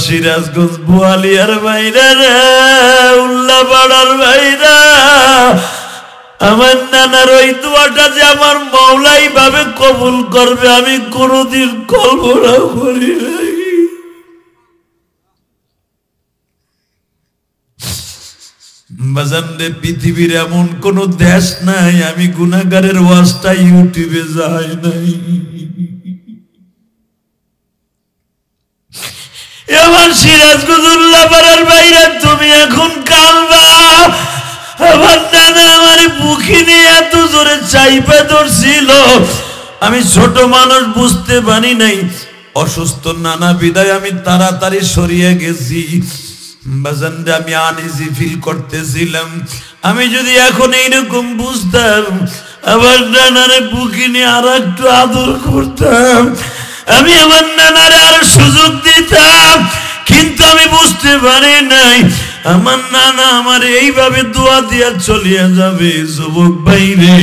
সিরাজগঞ্জ বোয়ালিয়ার বাইরা রে, উল্লাপাড়ার বাইরা, আমার নানার ওই দোয়াটা যে আমার মওলাই ভাবে কবুল করবে আমি কোনদিন কল্পনা করি নাই। বাজানরে পৃথিবীর এমন কোন দেশ নাই আমি গুনাহগারের ওয়াজটা ইউটিউবে যাই নাই। আমার সিরাজগঞ্জ উল্লাপাড়ার বাইরে তুমি এখন কাঁদবা। আমার নানা আমার বুকে নিয়ে এত জোরে চাইপা ধরছিল, আমি ছোট মানুষ বুঝতে পারি নাই। অসুস্থ নানা বিদায় আমি তাড়াতাড়ি সরিয়ে গেছি। বাজানরে আমি আনইজি ফিল করতেছিলাম। আমি যদি এখন এইরকম বুঝতাম, আমার নানারে বুকে নিয়ে আর একটু আদর করতাম, আমি আমার নানারে আর সুযোগ দিতাম। কিন্তু আমি বুঝতে পারি নাই আমার নানা আমার এইভাবে দোয়া দিয়া চলিয়া যাবে। যুবক ভাইরে,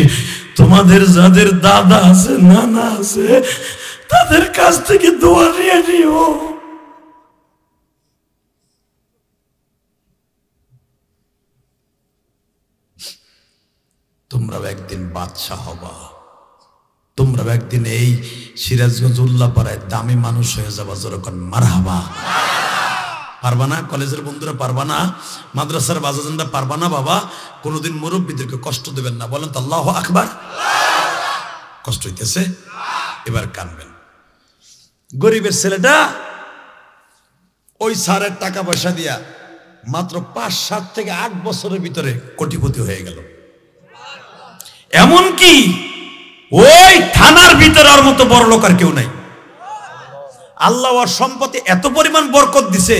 তোমাদের যাদের দাদা আছে নানা আছে তাদের কাছ থেকে দোয়া নিয়ে নিও। তোমরাও একদিন বাদশা হবা, তোমরাও একদিন এই সিরাজগঞ্জ উল্লাপাড়ায় দামি মানুষ হয়ে যাবা। যেরকম মারহাবা। পারবা না? কলেজের বন্ধুরা পারবা না? মাদ্রাসার বাজাজনরা পারবা না? বাবা কোনোদিন মুরব্বীদেরকে কষ্ট দেবেন না। বলেন তো আল্লাহু আকবার। কষ্ট হইতেছে? এবার কানবেন। গরিবের ছেলেটা ওই স্যারের টাকা পয়সা দিয়া মাত্র 5-7 থেকে 8 বছরের ভিতরে কোটিপতি হয়ে গেল। এমনকি ওই থানার ভিতরে ওর মতো বড় লোক আর কেউ নাই। আল্লাহ ওর সম্পত্তি এত পরিমাণ বরকত দিছে,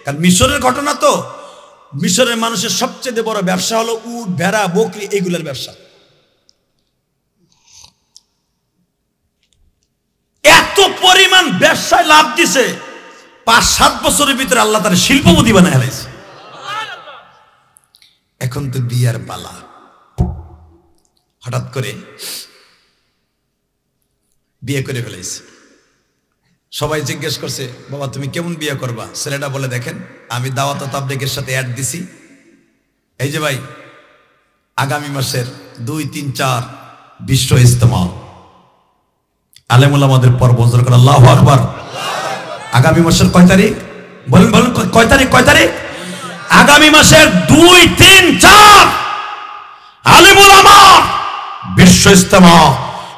কারণ মিশরের ঘটনা তো। মিশরের মানুষের সবচেয়ে বড় ব্যবসা হলো উট, ভেড়া, বকরি, এইগুলোর ব্যবসা। এত পরিমাণ ব্যবসায় লাভ দিছে, 5-7 বছরের ভিতরে আল্লাহ তার শিল্পপতি বানায় ফেলেছে। এখন তো বিয়ার পালা। হঠাৎ করে বিয়ে করে ফেলেছে। সবাই জিজ্ঞেস করছে, বাবা তুমি কেমন বিয়ে করবা? ছেলেটা বলে, দেখেন আমি দাওয়াত ও তাবলীগের সাথে অ্যাড দিছি। এই যে ভাই, আগামী মাসের 2, 3, 4 বিশ্ব ইজতেমা, আলেম ওলামাদের পর্ব। আল্লাহু আকবার। আগামী মাসের কয় তারিখ? বলেন বলেন, কয় তারিখ? কয় তারিখ? আগামী মাসের 2, 3, 4 আলেম ওলামা বিশ্ব ইজতেমা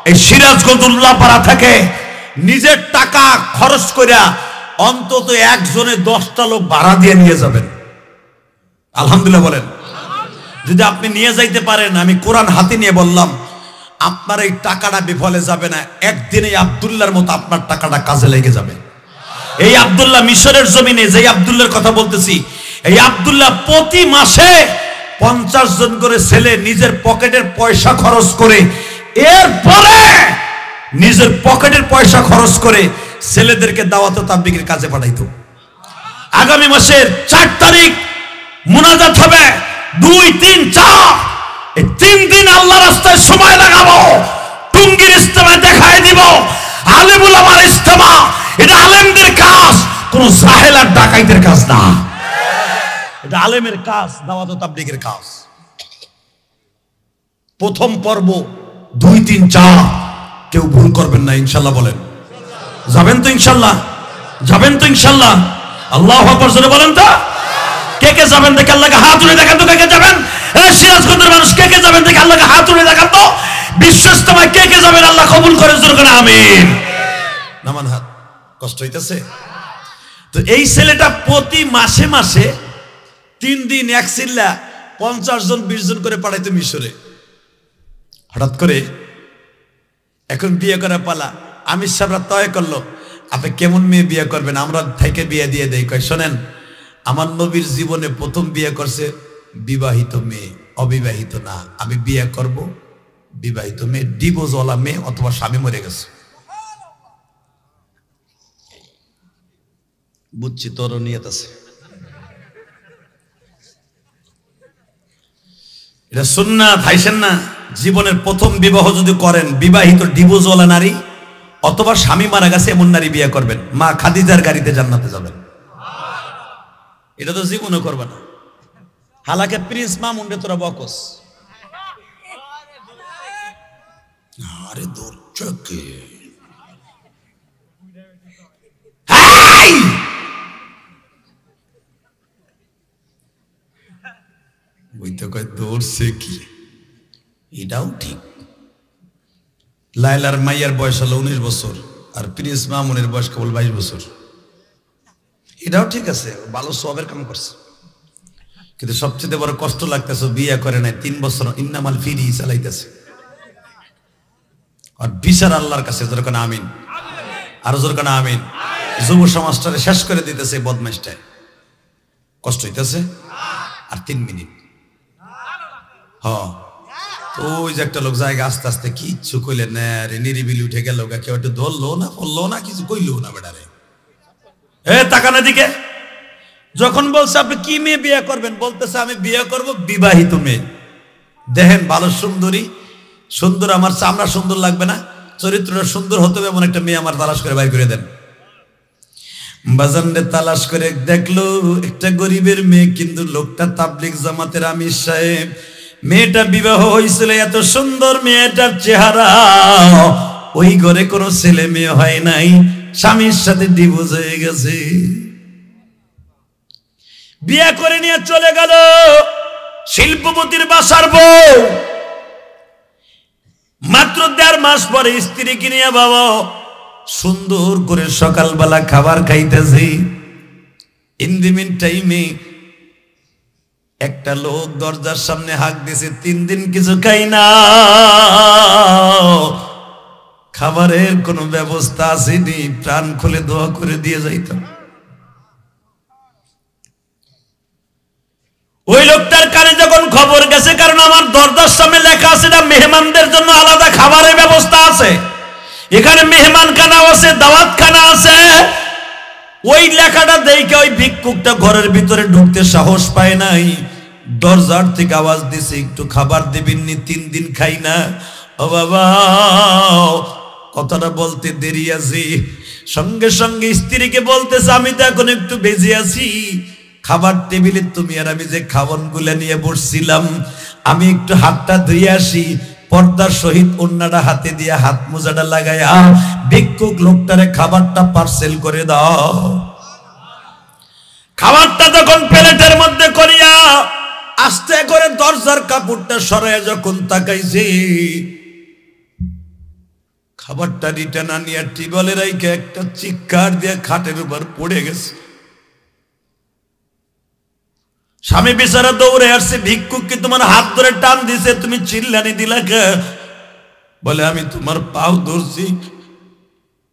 এই সিরাজগঞ্জ উল্লাপাড়া থেকে নিজের টাকা খরচ করিয়া অন্তত একজনে 10টা লোক ভাড়া দিয়ে নিয়ে যাবেন। আলহামদুলিল্লাহ বলেন। যদি আপনি নিয়ে যাইতে পারেন, আমি কোরআন হাতে নিয়ে বললাম, আপনার এই টাকাটা বিফলে যাবে না। একদিনে আব্দুল্লাহর মতো আপনার টাকাটা কাজে লেগে যাবে। এই আব্দুল্লাহ মিশরের জমিনে যে আব্দুল্লাহর কথা বলতেছি, এই আব্দুল্লাহ প্রতি মাসে 50 জন করে ছেলে নিজের পকেটের পয়সা খরচ করে, এরপরে নিজের পকেটের পয়সা খরচ করে ছেলেদেরকে দাওয়াত ও তাবলীগের কাজে পাঠাইতো। আগামী মাসের 4 তারিখ মুনাজাত হবে। 2, 3, 4 এই 3 দিন আল্লাহর রাস্তায় সময় লাগাবো। টুঙ্গির ইজতেমায় দেখায় দিব আলেম ওলামার ইজতেমা। এটা আলেমদের কাজ, কোন জাহেল আর ডাকাইতের কাজ না। এটা আলেমের কাজ, দাওয়াত ও তাবলীগের কাজ। প্রথম পর্ব 2, 3, 4 কেউ ভুল করবেন না ইনশাআল্লাহ। বলেন যাবেন তো ইনশাআল্লাহ? যাবেন তো ইনশাআল্লাহ? আল্লাহু আকবার জোরে বলেন তো। কে কে যাবেন দেখে আল্লাহকে হাত তুলে দেখান তো। কে কে যাবেন? এই সিরাজগঞ্জের মানুষ কে কে যাবেন দেখে আল্লাহকে হাত তুলে দেখান তো। বিশ্ব ইজতেমায় কে কে যাবেন? আল্লাহ কবুল করে জোরে করে আমিন। নামান হাত। কষ্ট হইতেছে তো? এই ছেলেটা প্রতি মাসে মাসে 3 দিন এক চিল্লা 50 জন 20 জন করে পাঠাইতো মিশরে। হঠাৎ করে এখন বিয়ে করা পালা। আমির সাহেবরা তয় করলো, আপনি কেমন মেয়ে বিয়ে করবেন? আমরা থেকে বিয়ে দিয়ে দেই। কয় শোনেন, আমার নবীর জীবনে প্রথম বিয়ে করছে বিবাহিত মেয়ে, অবিবাহিত না। আমি বিয়ে করব বিবাহিত মেয়ে, ডিভোর্সওয়ালা মেয়ে, অথবা স্বামী মরে গেছে। বুঝছি তোর নিয়ত আছে। এটা সুন্নাত, হাইছেন না? জীবনের প্রথম বিবাহ যদি করেন, বিবাহিত ডিভোর্সওয়ালা নারী অথবা স্বামী মারা গেছে এমন নারী বিয়ে করবেন। মা খাদিজার গাড়িতে জান্নাতে যাবেন। এটা তো জীবনও করবে না। হালাকে প্রিন্স মামুন রে তোরা বকস, আরে দৌড়কে বইতে কয় দৌড়ছে কি, এটাও ঠিক। লাইলার মাইয়ার বয়স হলো 19 বছর আর প্রিন্স মামুনের বয়স কেবল 22 বছর। এটাও ঠিক আছে, ভালো সবের কাম করছে। কিন্তু সবচেয়ে বড় কষ্ট লাগতেছে বিয়ে করে নাই 3 বছর ইন্নামাল ফিরি চালাইতেছে। আর বিচার আল্লাহর কাছে, যখন আমিন আর যখন আমিন। যুব সমাজটারে শেষ করে দিতেছে বদমাইশটায়। কষ্ট হইতেছে। আর 3 মিনিট ওই যে একটা লোক জায়গা আস্তে আস্তে কিচ্ছু কইলে না রে, নিরিবিলি উঠে গেল, কেউ একটু ধরলো না পড়লো না কিছু কইলো না বেটারে। তাকানো দিকে যখন বলছে আপনি কি মেয়ে বিয়ে করবেন, বলতেছে আমি বিয়ে করব বিবাহিত মেয়ে। দেখেন ভালো সুন্দরী, সুন্দর আমার চামড়া সুন্দর লাগবে না, চরিত্রটা সুন্দর হতে হবে এমন একটা মেয়ে আমার তালাশ করে বাইর করে দেন। বাজানরে তালাশ করে দেখলো একটা গরিবের মেয়ে, কিন্তু লোকটা তাবলিগ জামাতের আমির সাহেব। মেয়েটা বিবাহ হয়েছিল, এত সুন্দর মেয়েটার চেহারা, ওই ঘরে কোনো ছেলে মেয়ে হয় নাই, স্বামীর সাথে ডিভোর্স হয়ে গেছে। বিয়ে করে নিয়ে চলে গেল শিল্পপতির বাসার বউ। মাত্র 1.5 মাস পরে স্ত্রীকে নিয়ে বাবা সুন্দর করে সকালবেলা খাবার খাইতেছি। ইন দি মিন টাইমে একটা লোক দরজার সামনে হাঁক দিছে, 3 দিন কিছু খাই না, খাবারের কোনো ব্যবস্থা আসেনি, প্রাণ খুলে দোয়া করে দিয়ে যাইতাম। ওই লোকটার কানে যখন খবর গেছে, কারণ আমার দরজার সামনে লেখা আছে না মেহমানদের জন্য আলাদা খাবারের ব্যবস্থা আছে, এখানে মেহমান খানা আছে, দাওয়াত খানা আছে। ওই লেখাটা দেখে ওই ভিক্ষুকটা ঘরের ভিতরে ঢুকতে সাহস পায় নাই। দরজার থেকে আওয়াজ দিছে, একটু খাবার দিবেননি, 3 দিন খাই না। ও বাবা, কথাটা বলতে দেরি আছে, সঙ্গে সঙ্গে স্ত্রীকে বলতেছে আমি তো এখন একটু বেজে আছি, খাবার টেবিলে তুমি আর আমি যে খাবারগুলো নিয়ে বসছিলাম, আমি একটু হাতটা ধুয়ে আসি। পর্দার সহিত ওন্নাটা হাতে দিয়ে হাত মোজাটা লাগাইয়া ভিক্ষুক লোকটারে খাবারটা পার্সেল করে দাও। খাবারটা যখন প্লেটের মধ্যে করিয়া আস্তে করে দরজার কাপড়টা সরাইয়া যখন তাকাইছে, খাবারটা রিটার্ন আনিয়া টেবিলে রাইখা একটা চিৎকার দিয়ে খাটের উপর পড়ে গেছে। স্বামী বেচারা দৌড়ে আসছে, ভিক্ষুক কি তোমার হাত ধরে টান দিছে, তুমি চিল্লানি দিলা কে? বলে আমি তোমার পাও ধরছি,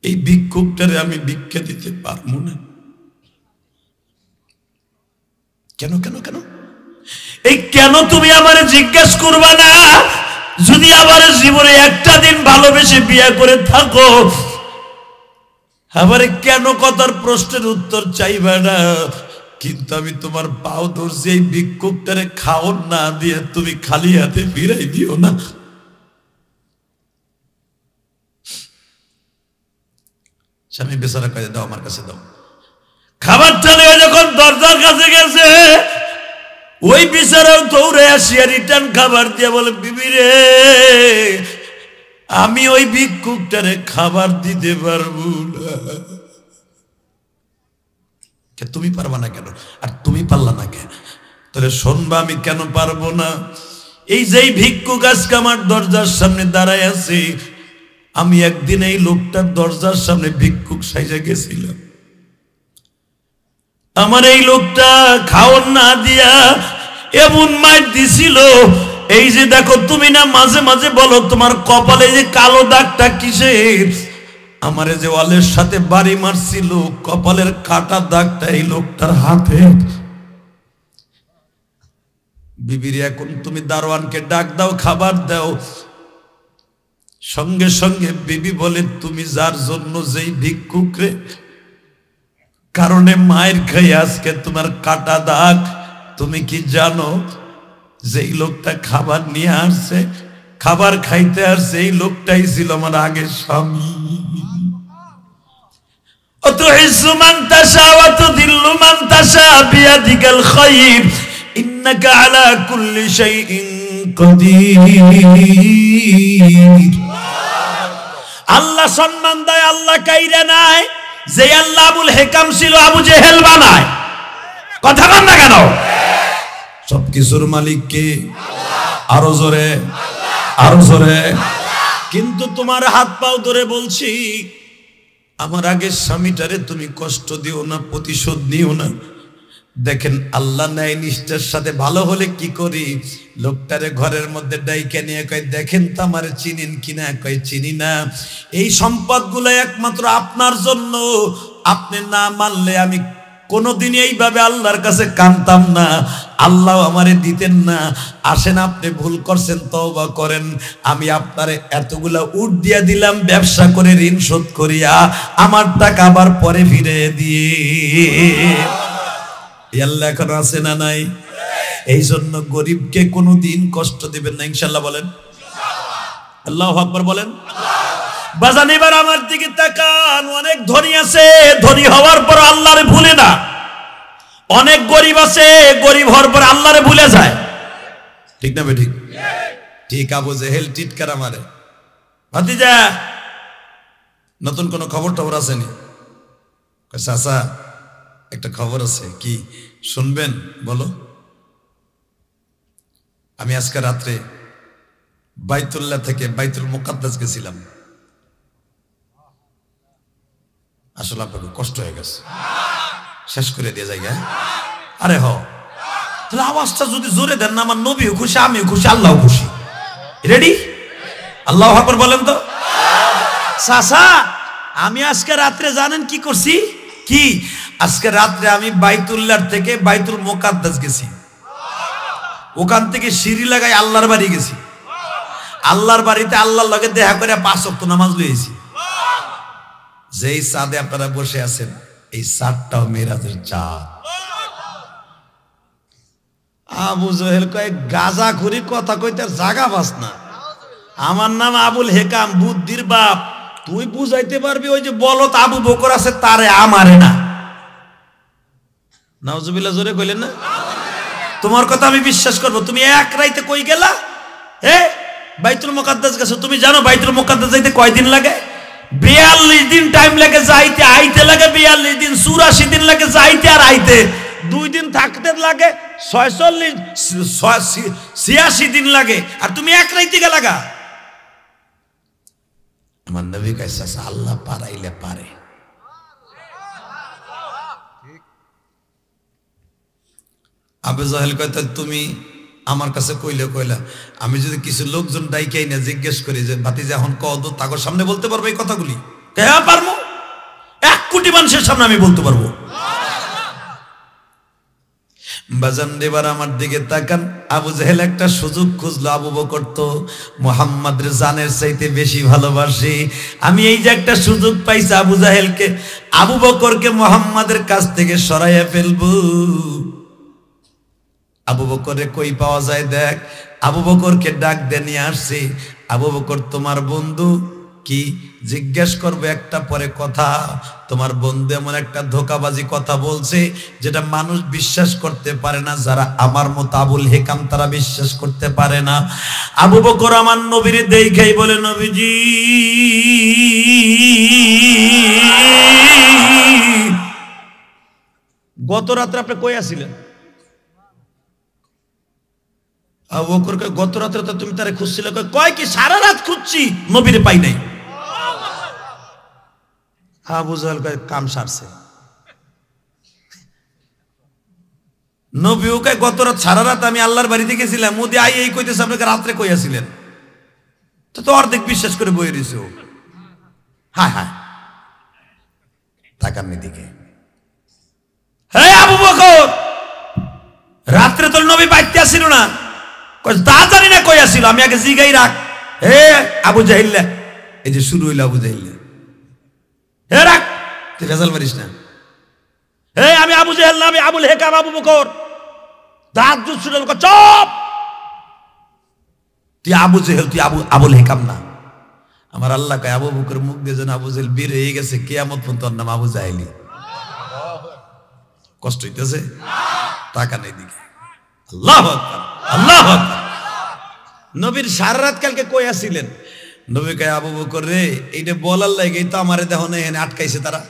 এই ভিক্ষুকটারে আমি ভিক্ষা দিতে পারবো না। কেন কেন কেন? এই কেন তুমি আমারে জিজ্ঞেস করবা না? যদি আমার জীবনে একটা দিন ভালোবেসে বিয়ে করে থাকো, আমারে কেন কথার প্রশ্নের উত্তর চাইবা না? কিন্তু আমি তোমার পাও ধরছি, এই ভিক্ষুকটারে খাওন না দিয়ে তুমি খালি হাতে ফিরাই দিও না। স্বামী বেচারা কয়ে দাও আমার কাছে দাও। খাবারটা নিয়ে যখন দরজার কাছে গেছে, ওই বেচারাও দৌড়ে আসিয়া রিটার্ন খাবার দিয়ে বলে বিবি রে, আমি ওই ভিক্ষুকটারে খাবার দিতে পারবো না। তুমি পারবা না কেন? আর তুমি পারলা না কেন? তাহলে শোনবা আমি কেন পারবো না। এই যে ভিক্ষুক আজকে আমার দরজার সামনে দাঁড়ায় আছে, আমি একদিন এই লোকটার দরজার সামনে ভিক্ষুক সাইজা গেছিলাম। আমার এই লোকটা খাওয়ার না দিয়া এমন মার দিছিল, এই যে দেখো তুমি না মাঝে মাঝে বলো তোমার কপালে যে কালো দাগটা কিসের, আমারে যে ওয়ালের সাথে বাড়ি মারছিল, কপালের কাটা দাগটা এই লোকটার হাতে। বিবির এখন তুমি দারোয়ানকে ডাক দাও, খাবার দাও। সঙ্গে সঙ্গে বিবি বলে তুমি যার জন্য যেই ভিক্ষুকরে কারণে মায়ের খাই আজকে তোমার কাটা দাগ, তুমি কি জানো যেই লোকটা খাবার নিয়ে আসছে, খাবার খাইতে আসছে, এই লোকটাই ছিল আমার আগের স্বামী। অতুইজ্জু মান তাশা ওয়া তুযিল্লু মান তাশা, বিয়াদিকাল খায়র ইন্নাকা আলা কুল্লি শাইইন কাদির। আল্লাহ সম্মান দেয়, আল্লাহ কাইরা নাই। যে আল্লাহ আবুল হেকাম ছিল আবু জেহেল বানায়। কথা বল না কেন? সবকিছুর মালিক কে? আরো জোরে, আরো জোরে। কিন্তু তোমার হাত পাও ধরে বলছি, আমার আগের স্বামীটারে তুমি কষ্ট দিও না, প্রতিশোধ নিও না। দেখেন আল্লাহ ন্যায় নিষ্ঠার সাথে ভালো হলে কি করি, লোকটারে ঘরের মধ্যে ডাইকে নিয়ে কয় দেখেন তো আমার চিনেন কিনা, কয় চিনি না। এই সম্পদগুলো একমাত্র আপনার জন্য, আপনি না মানলে আমি কোনোদিন এইভাবে আল্লাহর কাছে কাঁদতাম না, আল্লাহ আমারে দিতেন না। আসেন আপনি ভুল করছেন, তওবা করেন, আমি আপনারে এতগুলা উট দিয়া দিলাম ব্যবসা করে ঋণ শোধ করিয়া, আমার টাকা আবার পরে ফিরে দিয়ে। আল্লাহ এখন আছে না নাই? এই জন্য গরিবকে কোনোদিন কষ্ট দিবেন না, ইনশাআল্লাহ বলেন, আল্লাহু আকবার বলেন। বাজান এবার আমার দিকে তাকান, অনেক ধনী আছে, ধনী হওয়ার পর আল্লাহরে ভুলে না। অনেক গরিব আছে, গরিব হওয়ার পর আল্লাহরে ভুলে যায়। ঠিক না বেঠিক? ঠিক। আবু জেহেল টিটকারা মারে, ভাতিজা নতুন কোন খবর টবর আসেনি? চাচা একটা খবর আছে, কি শুনবেন? বলো। আমি আজকে রাত্রে বাইতুল্লাহ থেকে বাইতুল মুকাদ্দাস গেছিলাম। আসলে আপনাকে কষ্ট হয়ে গেছে, শেষ করে দিয়ে জায়গা। আরে হ, তাহলে আওয়াজটা যদি জোরে দেন না, আমার নবীও খুশি, আমিও খুশি, আল্লাহও খুশি। রেডি? আল্লাহু আকবার বলেন তো। চাচা আমি আজকে রাত্রে জানেন কি করছি? কি? আজকে রাত্রে আমি বাইতুল্লাহ থেকে বাইতুল মুকাদ্দাস গেছি। ওখান থেকে সিঁড়ি লাগাই আল্লাহর বাড়ি গেছি। আল্লাহর বাড়িতে আল্লাহর লগে দেখা করে 5 ওয়াক্ত নামাজ লইছি। যেই চাঁদে আপনারা বসে আছেন, এই চাঁদটাও মেরাজের চাঁদ। আবু জেহেল কয় গাজা খুরি কথা কইতে জাগা পাস না। আমার নাম আবুল হেকাম, বুদ্ধির বাপ। তুই বুঝাইতে পারবি ওই যে বলত আবু বকর আছে তারে, আমারে না। নাউজুবিল্লাহ জোরে কইলেন না? তোমার কথা আমি বিশ্বাস করব। তুমি এক রাইতে কই গেলা? বাইতুল মুকাদ্দাস গেছো। তুমি জানো বাইতুল মুকাদ্দাস যাইতে কয়দিন লাগে? 42 দিন টাইম লাগে যাইতে, আইতে লাগে 42 দিন, 84 দিন লাগে যাইতে আর আইতে। 2 দিন থাকতে লাগে 86 দিন লাগে, আর তুমি এক রাইতে গেলাগা। আমার নবী কইছে আল্লাহ পারাইলে পারে। আবু জাহেল কয় তুমি আমার কাছে কইলে কইলা, আমি যদি কিছু লোকজন ডাইকাই না জিজ্ঞেস করি যে ভাতিজা এখন কত, তাগর সামনে বলতে পারবো এই কথাগুলি? হ্যাঁ পারবো, 1 কোটি মানুষের সামনে আমি বলতে পারবো। বাজান এবার আমার দিকে তাকান। আবু জেহেল একটা সুযোগ খুঁজলো, আবু বকর তো মুহাম্মাদের জানের চাইতে বেশি ভালোবাসি, আমি এই যে একটা সুযোগ পাইছি আবু জাহেলকে, আবু বকরকে মুহাম্মাদের কাছ থেকে সরাইয়া ফেলবো। আবু বকরে কই পাওয়া যায় দেখ। আবু বকরকে ডাক দিয়ে নিয়ে আসছি। আবু বকর তোমার বন্ধু কি? জিজ্ঞেস করবে একটা পরে কথা। তোমার বন্ধু এমন একটা ধোকাবাজি কথা বলছে যেটা মানুষ বিশ্বাস করতে পারে না, যারা আমার মতো আবুল হেকাম তারা বিশ্বাস করতে পারে না। আবু বকর আমার নবীর দেখাই বলে, নবীজি গত রাত্রে আপনি কই আছিলেন? আবু বকর কয় গত রাত্রে তো তুমি তারে খুঁজছিলে। কয় কি সারা রাত খুঁজছি, নবীরে পাই নাই। আবু জাহেল কয় কাম সারছে। নবীও কয় গত রাত সারা রাত আমি আল্লাহর বাড়িতে গেছিলাম, মোদি আই এই কইতেছে আপনাকে রাত্রে কই আছিলেন? তো অর্ধেক বিশ্বাস করে বই রয়েছে ও। হ্যাঁ হ্যাঁ, তাকাননি দিকে। হে আবু বকর, রাত্রে তোর নবী বাইতে আসিল না? তা জানি না কই আসিল, আমি আগে জিগাই রাখ। হে আবু জাহিল, এই যে শুরু হইল আবু জাহিল, হে রাখ, তুই ফেসাল মারিস না। হে আমি আবু জাহেল না, আমি আবুল হেকাম আবু বকর। দাঁত দুধ শুনে চপ, তুই আবু জাহেল, তুই আবুল হেকাম না। আমার আল্লাহ কয় আবু বকর মুখ দিয়ে যেন আবু জাহেল বের হয়ে গেছে, কিয়ামত পর্যন্ত ওর নাম আবু জাহেলি। কষ্ট হইতেছে? টাকা নেই দিকে। আল্লাহু আকবার, আল্লাহু আকবার। নবীর সারা রাত কালকে কই আসিলেন? নবী কয়, আবু বকর রে, এইটা বলার লাগে তো আমারে দেখো না এখানে আটকাইছে তারা,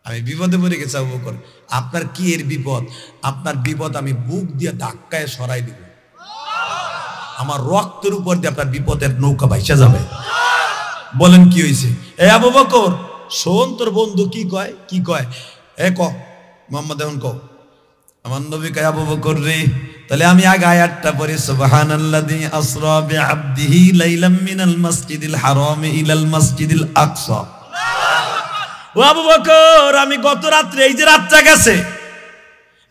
আমি বিপদে পড়ে গেছি। আবু বকর, আপনার কি এর বিপদ? আপনার বিপদ আমি বুক দিয়ে ধাক্কায় সরাই দিব, আমার রক্তের উপর দিয়ে আপনার বিপদের নৌকা ভাইসা যাবে। বলেন কি হয়েছে? এ আবু বকর শোন, তোর বন্ধু কি কয়, কি কয়? এ ক মোহাম্মদ, এখন ক। আমার নবী কয়, আবু বকর রে, তাহলে আমি আগে আয়াতটা পড়ি, সুবহানাল্লাযী আসরা বিআবদিহি লাইলাম মিনাল মাসজিদিল হারামি ইলাল মাসজিদিল আকসা। ও আবু বকর, আমি গত রাত্রে, এই যে রাতটা গেছে,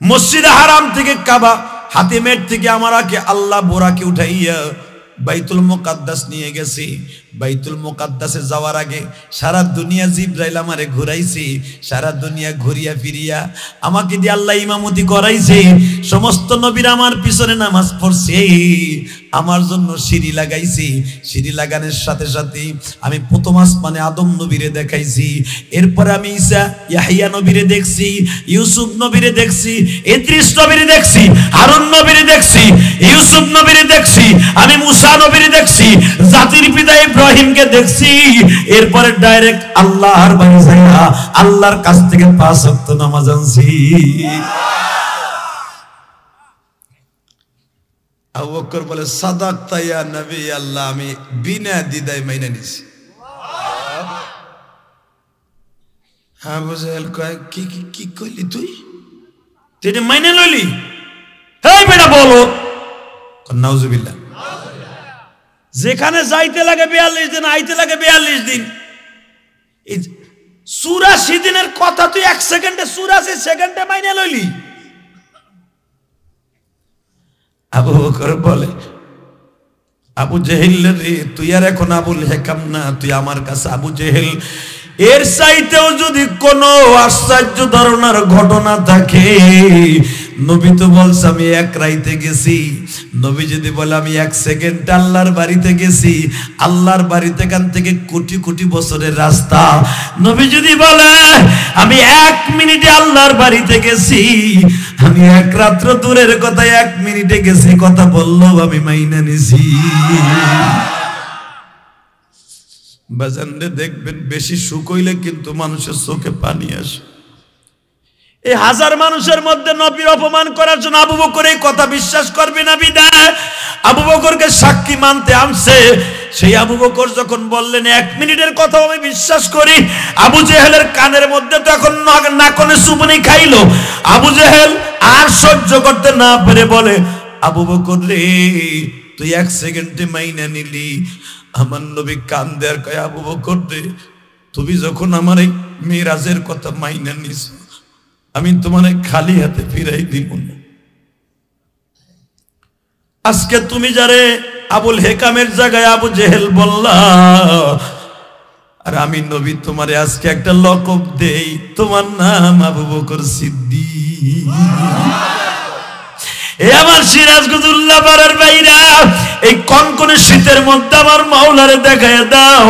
মসজিদে হারাম থেকে কাবা হাতিমের থেকে আমার আগে আল্লাহ বোরাকে উঠাইয়া বাইতুল মুকাদ্দাস নিয়ে গেছি। বাইতুল মুকাদ্দাসে যাওয়ার আগে সারা দুনিয়া জিবরাইল আমারে ঘুরাইছি, সারা দুনিয়া ঘুরিয়া ফিরিয়া আমাকে দিয়ে আল্লাহ ইমামতি করাইছে। সমস্ত নবীরা আমার পিছনে নামাজ পড়ছে, আমার জন্য সিঁড়ি লাগাইছি। সিঁড়ি লাগানোর সাথে সাথে আমি প্রথম আসমানে আদম নবীরে দেখাইছি, এরপরে আমি ঈসা ইয়াহিয়া নবীরে দেখছি, ইউসুফ নবীরে দেখছি, ইদ্রিস নবীরে দেখছি, হারুন নবীরে দেখছি, ইউসুফ নবীরে দেখছি, আমি মুসা নবীরে দেখছি, জাতির পিতা ইব্রাহিমকে দেখছি। এরপরে ডাইরেক্ট আল্লাহর বাড়ি যাইয়া আল্লাহর কাছ থেকে 5 ওয়াক্ত নামাজ আনছি। আবু বকর বলে, সাদাকতা ইয়া নবী আল্লাহ, আমি বিনা দ্বিধায় মাইনে নিছি। হ্যাঁ বুঝাইল কয়, কি কি কি কইলি তুই? তুই মাইনে লইলি? এই বেটা বলো, নাউজুবিল্লাহ। যেখানে যাইতে লাগে 42 দিন, আইতে লাগে 42 দিন। এই 84 দিনের কথা তুই 1 সেকেন্ডে 84 সেকেন্ডে মাইনে লইলি? আবু বকর বলে, আবু জেহেল রে, তুই আর এখন আবুল হেকাম না, তুই আমার কাছে আবু জেহেল। এর চাইতেও যদি কোনো আশ্চর্য ধরনের ঘটনা থাকে, নবী তো বলছে আমি 1 রাইতে গেছি। নবী যদি বলে আমি 1 সেকেন্ড আল্লাহর বাড়িতে গেছি, আল্লাহর বাড়িতে এখান থেকে কোটি কোটি বছরের রাস্তা। নবী যদি বলে আমি 1 মিনিটে আল্লাহর বাড়িতে গেছি, আমি 1 রাত্র দূরের কথা 1 মিনিটে গেছি, কথা বললো আমি মাইনা নিছি। বাজানরে দেখবেন, বেশি সুখ হইলে কিন্তু মানুষের চোখে পানি আসে। এই 1000 মানুষের মধ্যে নবীর অপমান করার জন্য আবু বকর এই কথা বিশ্বাস করবে না, বিদায় আবু বকরকে সাক্ষী মানতে আনছে। সেই আবু বকর যখন বললেন 1 মিনিটের কথা আমি বিশ্বাস করি, আবু জেহেলের কানের মধ্যে তো এখন নাকনে চুবনি খাইলো। আবু জেহেল আর সহ্য করতে না পেরে বলে, আবু বকর রে, তুই 1 সেকেন্ডে মাইনা নিলি। আমার নবী কান্দে আর কয়, আবু বকর রে, তুমি যখন আমার এই মিরাজের কথা মাইনা নিছ, আমি তোমার খালি হাতে ফিরাই দিব না। আজকে তুমি যারে আবুল হেকামের জায়গায় আবু জেহেল বললা, আর আমি নবী তোমারে আজকে একটা লকব দেই, তোমার নাম আবু বকর সিদ্দিক। আমার সিরাজগঞ্জুল্লাহ পাড়ার বাইরা, এই কনকনে শীতের মধ্যে আমার মাওলারে দেখায় দাও।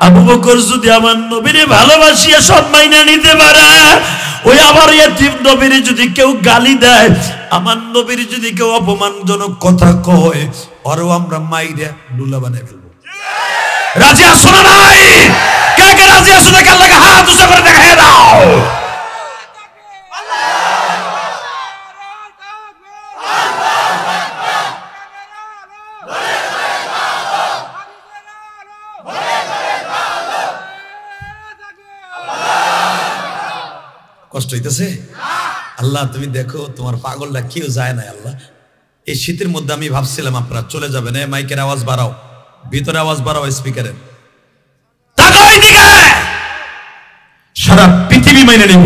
আবু বকর যদি আমার নবীরে ভালোবাসিয়া সব মাইনা নিতে পারে, ওই আমার ইতিম নবীরে যদি কেউ গালি দেয়, আমার নবীর যদি কেউ অপমানজনক কথা কয়, ওরও আমরা মাইরা ডুলা বানাই ফেলবো। রাজি আছো না নাই? কে কে রাজি আছো? দেখে আল্লাহকে হাত উঁচা করে দেখায় দাও। কষ্ট হইতেছে? আল্লাহ তুমি দেখো, তোমার পাগলটা কেউ যায় না। আল্লাহ, এই শীতের মধ্যে আমি ভাবছিলাম আপনারা চলে যাবেন, মাইকের আওয়াজ বাড়াও, ভিতরে আওয়াজ বাড়াও স্পিকারের। সারা পৃথিবী মেনে নেব,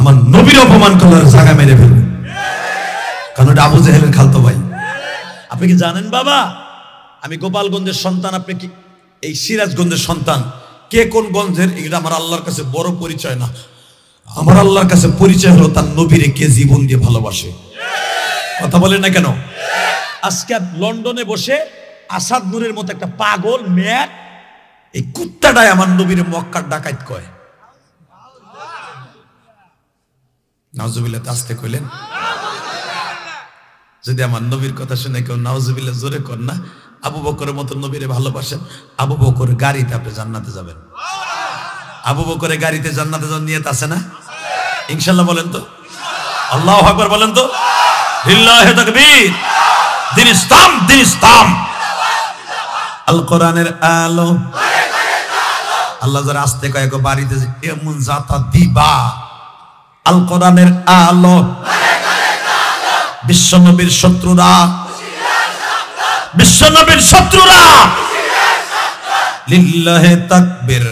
আমার নবীর অপমান করার জায়গা মেরে ফেলবো, কারণ এটা আবু জেহেলের খালতো ভাই। আপনি কি জানেন বাবা, আমি গোপালগঞ্জের সন্তান, আপনি কি এই সিরাজগঞ্জের সন্তান? কে কোন গঞ্জের, এটা আমার আল্লাহর কাছে বড় পরিচয় না। আমার আল্লাহর কাছে পরিচয় হলো তার নবীরে কে জীবন দিয়ে ভালোবাসে। কথা বলেন না কেন? আজকে লন্ডনে বসে আসাদ নূরের মতো একটা পাগল মেয়ে, এই কুত্তাটাই আমার নবীরে মক্কার ডাকাত কয়। নাউজুবিল্লাহ আস্তে কইলেন। যদি আমার নবীর কথা শুনে কেউ নাউজুবিল্লাহ জোরে কর না। আবু বকরের মতো নবীরে ভালোবাসেন, আবু বকর গাড়িতে আপনি জান্নাতে যাবেন। আবু বকরের গাড়িতে জান্নাতে যাওয়ার নিয়ত আছে না? ইনশাআল্লাহ বলেন তো, আল্লাহু আকবার বলেন তো, লিল্লাহি তাকবীর। দিন ইসলাম, দিন ইসলাম। আল কোরআনের আলো, আল্লাহ যারা আসতে কয় বাড়িতে এমন জাতা দিবা। আল কোরআনের আলো, বিশ্বনবীর শত্রুরা, বিশ্বনবীর শত্রুরা লিল্লাহি তাকবীর।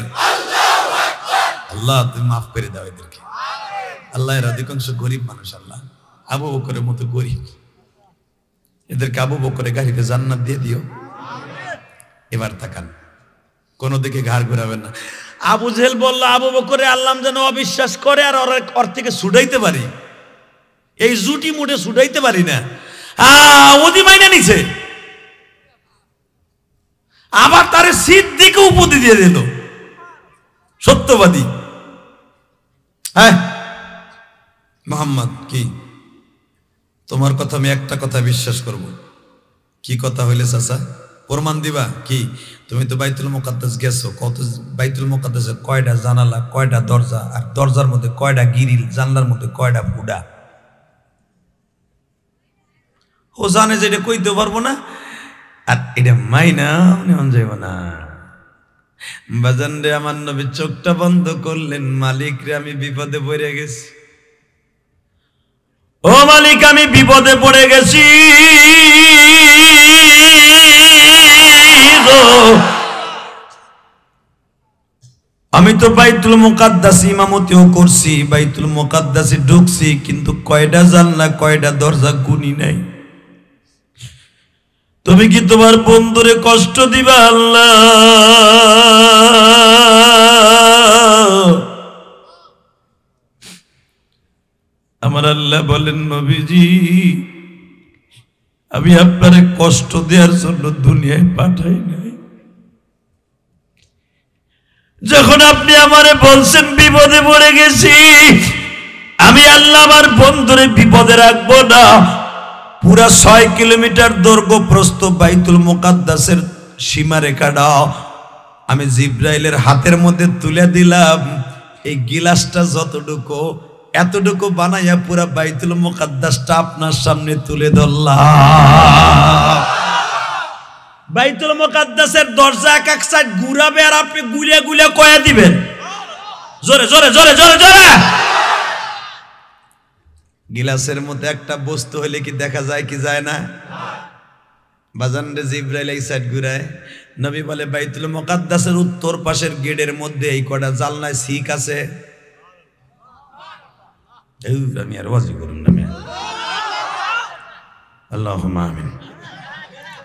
আল্লাহ তুমি মাফ করে দাও এদেরকে। আল্লাহ এর অধিকাংশ গরিব মানুষ, আল্লাহ আবু বকরের মতো গরিব, এদেরকে আবু বকরের গাড়িতে জান্নাত দিয়ে দিও। এবার তাকান, কোন দিকে ঘাড় ঘুরাবেন না। আবু জেহেল বলল আবু বকরে আল্লাহ যেন অবিশ্বাস করে আর ওর থেকে ছুটাইতে পারি, এই জুটি মুঠে ছুটাইতে পারি না। ওদি মাইনে নিছে, আবার তারে সিদ্দিকে উপাধি দিয়ে দিল সত্যবাদী। হ্যাঁ মোহাম্মদ, কি তোমার কথা আমি একটা কথা বিশ্বাস করব। কি কথা হইলে চাচা? প্রমাণ দিবা কি? তুমি তো বাইতুল মুকাদ্দাস গেছো, কত বাইতুল মুকাদ্দাসে কয়টা জানালা, কয়টা দরজা, আর দরজার মধ্যে কয়টা গিরিল, জানলার মধ্যে কয়টা ফুডা? ও জানে যে এটা কইতে পারবো না, আর এটা মাইনা নেওয়া যাইব না। বাজান রে, আমার নবী চোখটা বন্ধ করলেন, মালিক রে আমি বিপদে পড়ে গেছি, ও মালিক আমি বিপদে পড়ে গেছি। আমি তো বাইতুল মুকাদ্দাসে ইমামতিও করছি, বাইতুল মুকাদ্দাসে ঢুকছি, কিন্তু কয়টা জানলা কয়টা দরজা গুনি নাই। তুমি কি তোমার বন্ধুরে কষ্ট দিবা আল্লাহ? আমার আল্লাহ বলেন, নবীজি আমি আপনারে কষ্ট দেওয়ার জন্য দুনিয়ায় পাঠাই নাই। যখন আপনি আমারে বলছেন বিপদে পড়ে গেছি, আমি আল্লাহ আমার বন্ধুরে বিপদে রাখবো না। পুরা 6 কিলোমিটার দৈর্ঘ্য প্রস্থ বাইতুল মুকাদ্দাসের সীমারেখাটা আমি জিব্রাইলের হাতের মধ্যে তুলে দিলাম। এই গিলাসটা যতটুকু এতটুকু বানাইয়া পুরা বাইতুল মুকাদ্দাসটা আপনার সামনে তুলে ধরলাম। বাইতুল মুকাদ্দাসের দরজা এক এক সাইড ঘুরাবে আর আপনি গুলিয়া গুলিয়া কয়া দিবেন, জোরে জোরে জোরে জোরে জোরে। গিলাসের মধ্যে একটা বস্তু হলে কি দেখা যায় কি যায় না? বাজান রে, জিব্রাইল এই সাইড ঘুরায়। নবী বলে বাইতুল মুকাদ্দাসের উত্তর পাশের গেটের মধ্যে এই কটা জানলায় শিক আছে। আমি আর ওয়াজি করুন না, আল্লাহুম্মা আমিন।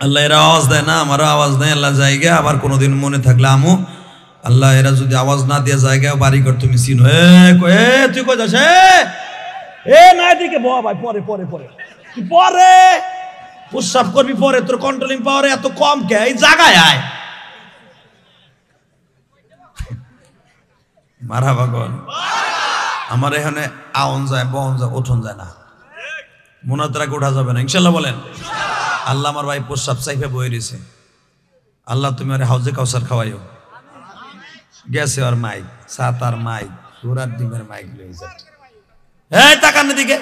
আল্লাহ এরা আওয়াজ দেয় না, আমারও আওয়াজ দেয়, আল্লাহ জায়গা আবার কোনোদিন মনে থাকলে আমু আল্লাহ এরা যদি আওয়াজ না দিয়ে জায়গা বাড়ি কর তুমি চিনো। তুই কই যাস? না এদিকে ভাই, পরে পরে পরে তুই পরে প্রস্রাব করবি, পরে তোর কন্ট্রোলিং পাওয়ার এত কম কে? এই জায়গায় আয়। মারা ভাগন, আমার এখানে আওন যায়, বহন যায়, ওঠন যায় না, মুনাতরাকে ওঠা যাবে না ইনশাল্লাহ বলেন। আল্লাহ আমার ভাই প্রস্রাব চাইফে বয়ে দিয়েছে, আল্লাহ তুমি আর হাউজে কাউসার খাওয়াইও। গেছে আর মাইক, সাত আর মাইক, ঘোড়ার ডিমের মাইক লয়ে যায়। এই তাকান দিকে,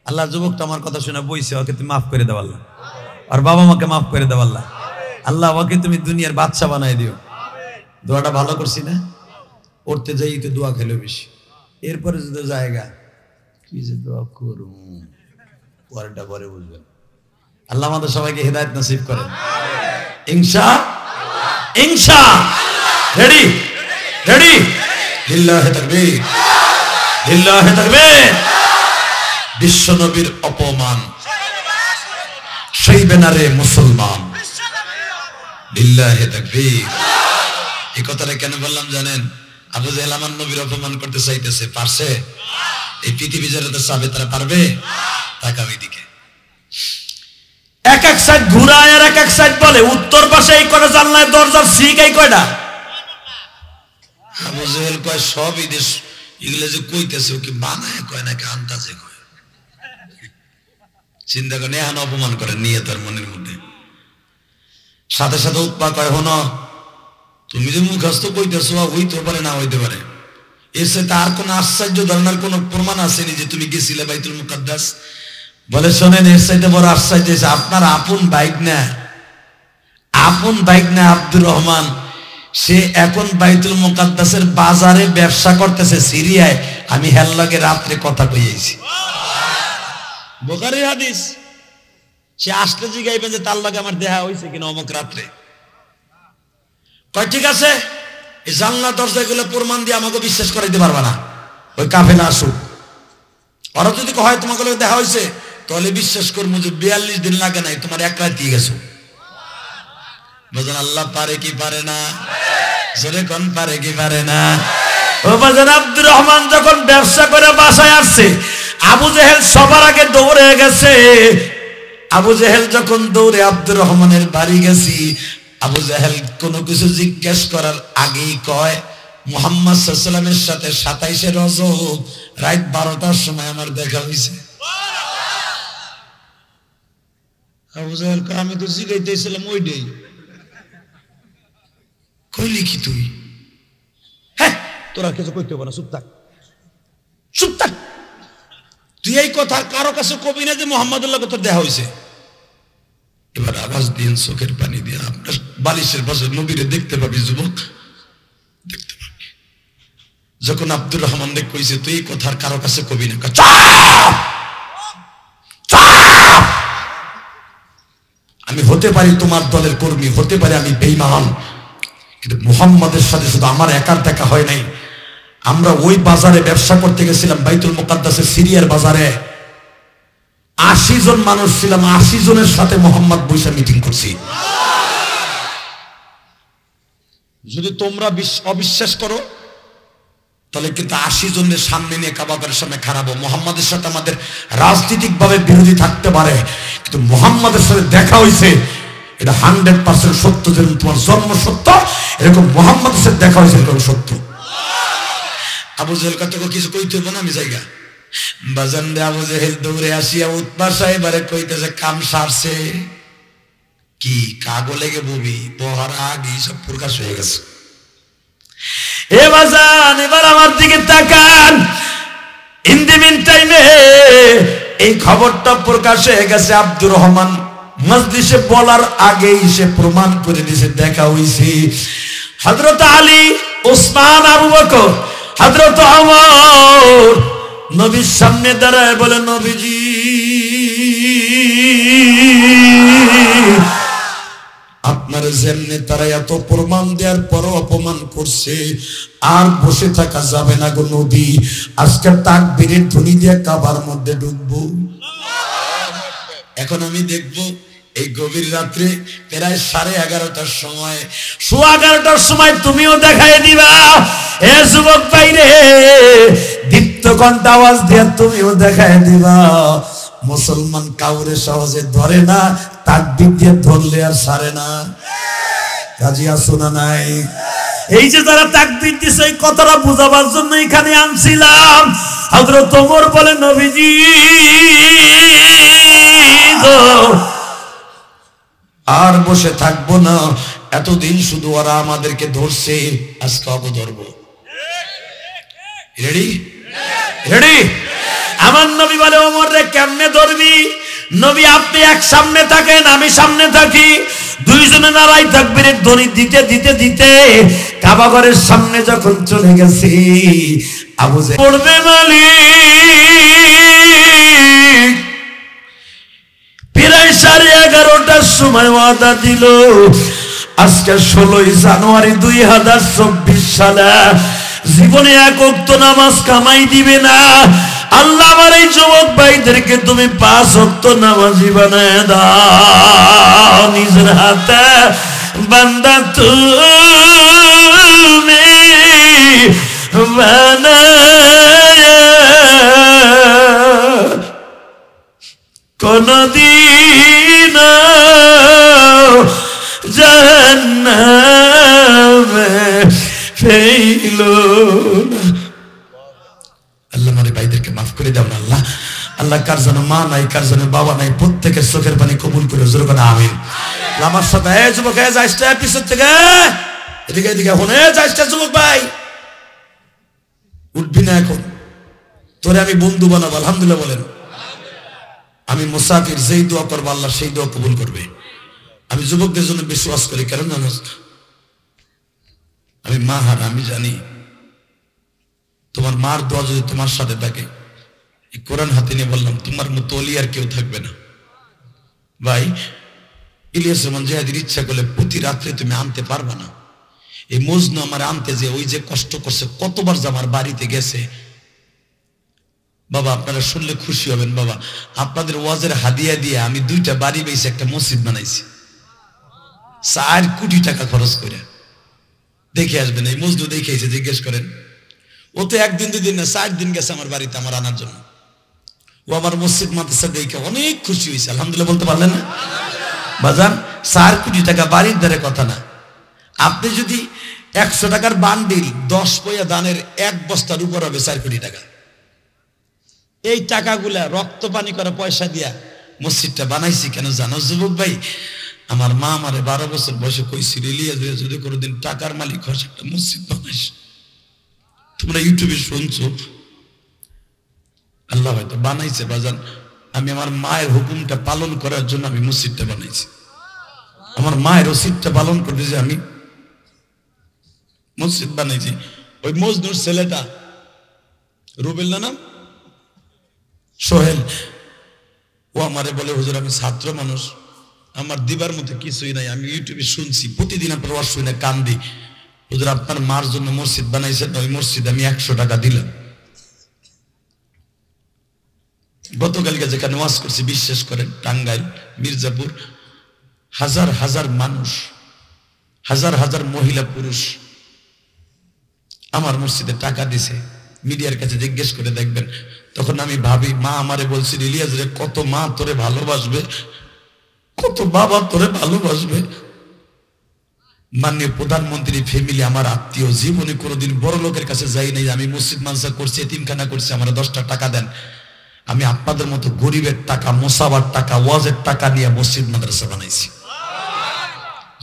আল্লাহ যুবকটা আমার কথা শুনে বইছে, ওকে তুমি মাফ করে দাও আল্লাহ, আর বাবা মাকে মাফ করে দাও আল্লাহ। আল্লাহ ওকে তুমি দুনিয়ার বাদশা বানাই দিও। দোয়াটা ভালো করছি না? পড়তে যাই তো দোয়া খেলো বেশি, এরপরে যদি জায়গা কি যে দোয়া করুন পরেরটা পরে বুঝবেন। আল্লাহ আমাদের সবাইকে হেদায়েত নসিব করেন ইনশাআল্লাহ। ইনশাআল্লাহ। রেডি রেডি, লিল্লাহি তাকবীর, লিল্লাহি তাকবীর। বিশ্ব নবীর অপমান সইবে না রে মুসলমান, লিল্লাহি তাকবীর। এই কথাটা কেন বললাম জানেন? আবু জেহেল আমার নবীর অপমান করতে চাইতেছে, পারছে? এই পৃথিবী যারা তো চাবে তারা পারবে? তাকাবি দিকে এক এক সাইড ঘুরায় আর এক এক সাইড বলে উত্তর পাশে এই কয়টা জানলায় দরজার শিক এই কয়টা? আবু জেহেল কয় সব এগুলো যে কইতেছে ও কি বানায় কয় নাকি আন্দাজে কয়? চিন্তা করেন, এখন অপমান করেন নিয়ে তার মনের মধ্যে। সাথে সাথে উৎপা কয়, হন তুমি যে মুখস্থ কইতেছো হইতে পারে না হইতে পারে, এর সাথে আর কোন আশ্চর্য ধরনের কোন প্রমাণ আসেনি যে তুমি গেছিলে বাইতুল মুকাদ্দাস? বলে শোনেন, এর সাথে বড় আশ্চর্য আপনার আপন বাইক না আব্দুর রহমান, সে এখন বাইতুল মুকাদ্দাসের বাজারে ব্যবসা করতেছে সিরিয়ায়। আমি হের লগে রাত্রে কথা কইছি, বুখারীর হাদিস। সে আসলে জিগাইবে যে তার লগে আমার দেখা হয়েছে কিনা অমুক রাত্রে। কয় ঠিক আছে, এই জানলা দরজা গুলো প্রমাণ দিয়ে আমাকে বিশ্বাস করাইতে পারবা না, ওই কাফেলা আসুক। ওরা যদি হয় তোমাকে দেখা হয়েছে, তাহলে বিশ্বাস করবো যে 42 দিন লাগে নাই, তোমার এক রাত দিয়ে গেছো। বুঝলেন আল্লাহ পারে কি পারে না? জোরে কোন পারে কি পারে না? ও বাজান, আব্দুর রহমান যখন ব্যবসা করে বাসায় আসছে, আবু জেহেল সবার আগে দৌড়ে গেছে। আবু জেহেল যখন দৌড়ে আব্দুর রহমানের বাড়ি গেছি, আবু জেহেল কোনো কিছু জিজ্ঞেস করার আগেই কয়, মুহাম্মদ সাল্লাল্লাহু আলাইহি ওয়াসাল্লামের সাথে 27শে রজব রাত 12টার সময় আমার দেখা হয়েছে। আবু জেহেল কয়, আমি তো জিগাইতেছিলাম ওইটাই। কইলি কি তুই? হ্যাঁ, তোরা কিছু কইতে হবে না, চুপ থাক, চুপ থাক। তুই এই কথা কারো কাছে কবি না যে মুহাম্মাদের লগে তোর দেখা হয়েছে। এবার আওয়াজ দিন, চোখের পানি দিয়ে, আপনার বালিশের পাশে নবীরে দেখতে পাবি যুবক, দেখতে পাবি। যখন আব্দুর রহমান দেখ কইছে তুই এই কথার কারো কাছে কবি না, আমি হতে পারি তোমার দলের কর্মী, হতে পারি আমি বেঈমান, কিন্তু মুহাম্মাদের সাথে শুধু আমার একার দেখা হয় নাই। আমরা ওই বাজারে ব্যবসা করতে গেছিলাম, বাইতুল মুকাদ্দাসের সিরিয়ার বাজারে। 80 জন মানুষ ছিলাম, 80 জনের সাথে মুহাম্মদ বৈশা মিটিং করছি। যদি তোমরা অবিশ্বাস করো তাহলে কিন্তু 80 জনের সামনে নিয়ে কাবাগের সামনে খারাপ। মুহাম্মাদের সাথে আমাদের রাজনৈতিক ভাবে বিরোধী থাকতে পারে, কিন্তু মুহাম্মাদের সাথে দেখা হয়েছে, এটা 100% সত্য। যেরকম তোমার জন্ম সত্য, এরকম মুহাম্মাদের সাথে দেখা হয়েছে এরকম সত্য। আবু জেহেল কত কিছু কইতে হবে না, আমি জায়গা বাজান রে। আবু জেহেল দৌড়ে আসিয়া উৎপা সাহেবারে কইতেছে কাম সারছে কি, কাগো লেগে ববি পহার আগে সব প্রকাশ হয়ে গেছে। এ বাজান, এবার আমার দিকে তাকান। ইন দি মিন টাইমে এই খবরটা প্রকাশ হয়ে গেছে। আব্দুর রহমান মজলিসে বলার আগেই সে প্রমাণ করে দিয়েছে দেখা হইছে। হযরত আলী, ওসমান, আবু বকর, হযরত ওমর নবীর সামনে দাঁড়ায় বলে, নবীজি আপনার যেমনি তারা এত প্রমাণ দেওয়ার পরও অপমান করছে, আর বসে থাকা যাবে না গো নবী, আজকে তাকবীরের ধ্বনি দিয়ে কাবার মধ্যে ঢুকবো। এখন আমি দেখবো এই গভীর রাত্রে প্রায় 11:30টার সময়, 11:15টার সময় তুমিও দেখাই দিবা। এ যুবক ভাইরে, দীপ্ত কণ্ঠ আওয়াজ দিয়ে তুমিও দেখাই দিবা। মুসলমান কাউরে সহজে ধরে না, তাকবীর দিয়ে ধরলে আর ছাড়ে না। কাজী আসো না নাই? এই যে যারা তাকবীর দিছে, এই কথাটা বুঝাবার জন্য এখানে আনছিলাম। হযরত ওমর বলে, নবীজি গো, আর বসে থাকবো না, এতদিন শুধু ওরা আমাদেরকে ধরছে, আজকে অব ধরবো। Ready ready? আমার নবী বলে, ওমর রে কেমনে ধরবি? নবী আপনি এক সামনে থাকেন, আমি সামনে থাকি, দুইজনে নারাই তাকবীরের ধ্বনি দিতে দিতে দিতে কাবা ঘরের সামনে যখন চলে গেছি, আবু জেহেল পড়বে মালিক প্রায় 11:30টার সময় ওয়াদা দিল, আজকে 16 জানুয়ারি 2024 সালে জীবনে এক ওয়াক্ত নামাজ কামাই দিবে না। আল্লাহ আমার এই যুবক ভাইদেরকে তুমি 5 ওয়াক্ত নামাজি বানায় দাও। নিজের হাতে বান্দা তুমি বানায় কোনদিন জাহান্নামে ফেলো না। আল্লাহ কার যেন মা নাই, কার যেন বাবা নাই, প্রত্যেকের চোখের পানি কবুল করে জোরে করে আমিন। আমার সাথে এই যুবক যাইস পিছন থেকে এদিকে এদিকে হনে যাইস যুবক ভাই, উঠবি না এখন, তোরে আমি বন্ধু বানাবো। আলহামদুলিল্লাহ বলেন। আমি মুসাফির, যেই দোয়া করবো আল্লাহ সেই দোয়া কবুল করবে। আমি যুবকদের জন্য বিশ্বাস করি, কারণ জানোস আমি মা হার, আমি জানি তোমার মার দোয়া যদি তোমার সাথে থাকে, এই কোরআন হাতে নিয়ে বললাম তোমার মতো অলি আর কেউ থাকবে না। ভাই ইলিয়াস রহমান জিহাদির ইচ্ছা করলে প্রতি রাত্রে তুমি আনতে পারবে না। এই মজনু আমার আনতে যে ওই যে কষ্ট করছে, কতবার যে আমার বাড়িতে গেছে। বাবা আপনারা শুনলে খুশি হবেন, বাবা আপনাদের ওয়াজের হাদিয়া দিয়ে আমি 2টা বাড়ি বেশি একটা মসজিদ বানাইছি 4 কোটি টাকা খরচ করে। দেখে আসবেন, এই মজনু দেখে এসে জিজ্ঞেস করেন। ও তো 1 দিন 2 দিন না 4 দিন গেছে আমার বাড়িতে আমার আনার জন্য। ও আমার মসজিদ মাদ্রাসা দেখে অনেক খুশি হয়েছে। আলহামদুলিল্লাহ বলতে পারলেন না বাজান? 4 কোটি টাকা বাড়ির দ্বারে কথা না। আপনি যদি 100 টাকার বান্ডিল 10 পয়সা দানের 1 বস্তার উপর হবে 4 কোটি টাকা। এই টাকাগুলা রক্ত পানি করা পয়সা দিয়া মসজিদটা বানাইছি কেন জানো যুবক ভাই? আমার মা আমারে 12 বছর বয়সে কইছিল, ইলিয়াস যদি কোনোদিন টাকার মালিক হস একটা মসজিদ বানাইস। তোমরা ইউটিউবে শুনছো, আল্লাহ হয়তো বানাইছে বাজান। আমি আমার মায়ের হুকুমটা পালন করার জন্য আমি মসজিদটা বানাইছি। আমার মায়ের ওসিদটা পালন করতে যে আমি মসজিদ বানাইছি। ওই মজনুর ছেলেটা রুবেল না নাম, সোহেল, ও আমারে বলে হুজুর আমি ছাত্র মানুষ, আমার দিবার মতো কিছুই নাই। আমি ইউটিউবে শুনছি, প্রতিদিন আপনার ওয়াজ শুনে কান্দি। হুজুর আপনার মার জন্য মসজিদ বানাইছেন, ওই মসজিদ আমি 100 টাকা দিলাম। গতকালকে যেখানে ওয়াজ করছি বিশ্বাস করেন, টাঙ্গাইল মির্জাপুর, হাজার হাজার মানুষ, হাজার হাজার মহিলা পুরুষ আমার মসজিদে টাকা দিছে। মিডিয়ার কাছে জিজ্ঞেস করে দেখবেন। তখন আমি ভাবি, মা আমারে বলছি ইলিয়াস রে, কত মা তোরে ভালোবাসবে, কত বাবা তোরে ভালোবাসবে। মাননীয় প্রধানমন্ত্রী ফ্যামিলি আমার আত্মীয়, জীবনে কোনোদিন বড় লোকের কাছে যাই নাই। আমি মসজিদ মানসা করছি, এতিমখানা করছি, আমার 10টা টাকা দেন। আমি আপনাদের মতো গরিবের টাকা, মোসাবার টাকা, ওয়াজের টাকা নিয়ে মসজিদ মাদ্রাসা বানাইছি।